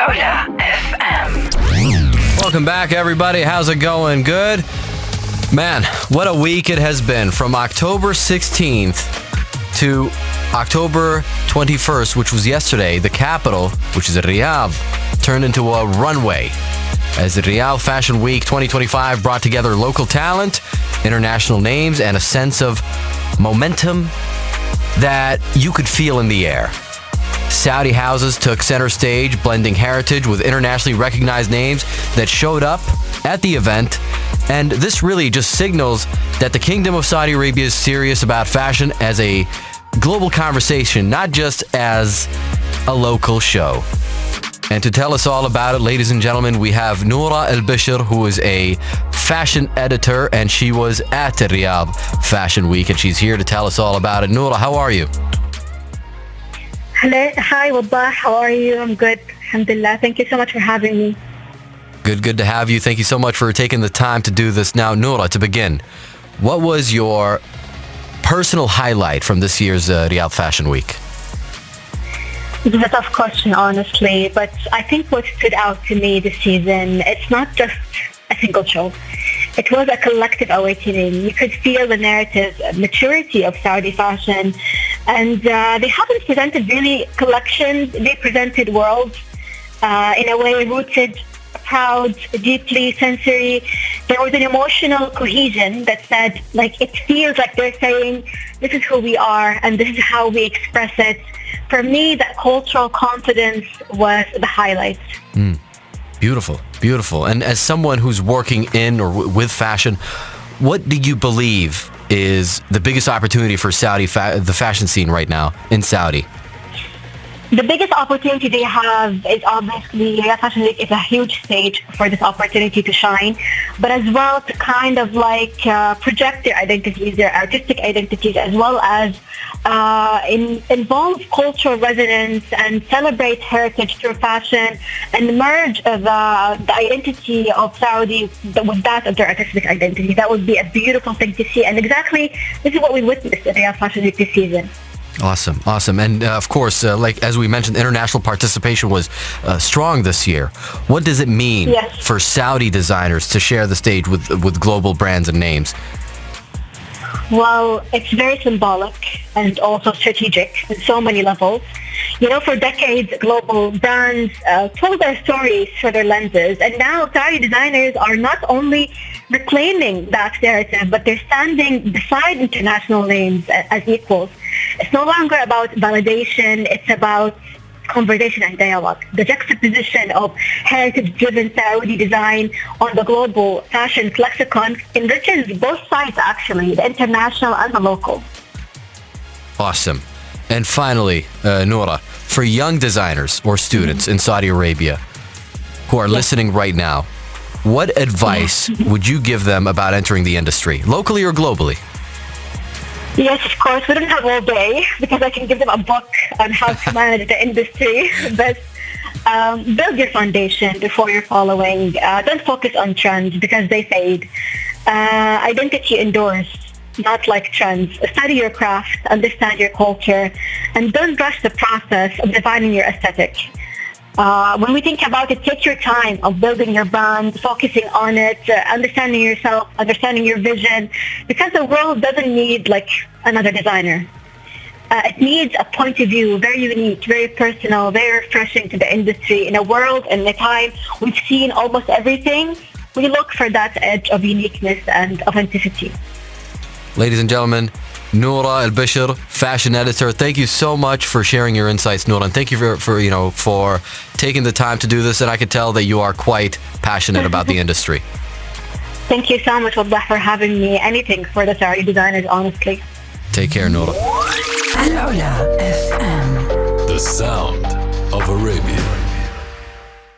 Noora FM. Welcome back, everybody. How's it going? Good? Man, what a week it has been. From October 16th to October 21st, which was yesterday, the capital, which is Riyadh, turned into a runway as the Riyadh Fashion Week 2025 brought together local talent, international names, and a sense of momentum that you could feel in the air. Saudi houses took center stage, blending heritage with internationally recognized names that showed up at the event. And this really just signals that the Kingdom of Saudi Arabia is serious about fashion as a global conversation, not just as a local show. And to tell us all about it, ladies and gentlemen, we have Nora Albesher, who is a fashion editor, and she was at the Riyadh Fashion Week, and she's here to tell us all about it. Nora, how are you? Hello. Hi, Waddah. How are you? I'm good. Alhamdulillah. Thank you so much for having me. Good to have you. Thank you so much for taking the time to do this. Now, Nora, to begin, what was your personal highlight from this year's Riyadh Fashion Week? This is a tough question, honestly, but I think what stood out to me this season, it's not just a single show. It was a collective awakening. You could feel the narrative maturity of Saudi fashion, and they haven't presented really collections. They presented worlds in a way rooted, proud, deeply sensory. There was an emotional cohesion that said, like, it feels like they're saying, this is who we are and this is how we express it. For me, that cultural confidence was the highlight. Beautiful, beautiful. And as someone who's working in or with fashion, what do you believe is the biggest opportunity for Saudi the fashion scene right now in Saudi? The biggest opportunity they have is obviously Riyadh Fashion Week is a huge stage for this opportunity to shine, but as well to kind of like project their identities, their artistic identities, as well as involve cultural resonance and celebrate heritage through fashion and merge the identity of Saudi with that of their artistic identity. That would be a beautiful thing to see, and exactly this is what we witnessed at Riyadh Fashion Week this season. Awesome. And of course, like as we mentioned, international participation was strong this year. What does it mean for Saudi designers to share the stage with global brands and names? Well, it's very symbolic and also strategic on so many levels. You know, for decades, global brands told their stories through their lenses, and now Saudi designers are not only reclaiming that narrative, but they're standing beside international names as equals. It's no longer about validation, it's about conversation and dialogue. The juxtaposition of heritage-driven Saudi design on the global fashion lexicon enriches both sides, actually, the international and the local. Awesome. And finally, Noora, for young designers or students in Saudi Arabia who are listening right now, what advice would you give them about entering the industry, locally or globally? Yes, of course. We don't have all day because I can give them a book on how to manage the industry. But build your foundation before you're following. Don't focus on trends because they fade. Identity indoors, not like trends. Study your craft, understand your culture, and don't rush the process of defining your aesthetic. When we think about it, take your time of building your brand, focusing on it, understanding yourself, understanding your vision, because the world doesn't need like another designer. It needs a point of view, very unique, very personal, very refreshing to the industry. In a world and a time we've seen almost everything, we look for that edge of uniqueness and authenticity. Ladies and gentlemen, Nora Albesher, fashion editor. Thank you so much for sharing your insights, Nora, and thank you for taking the time to do this. And I could tell that you are quite passionate about the industry. Thank you so much, Waddah, for having me. Anything for the Saudi designers, honestly. Take care, Nora. Noora FM. The sound of Arabia.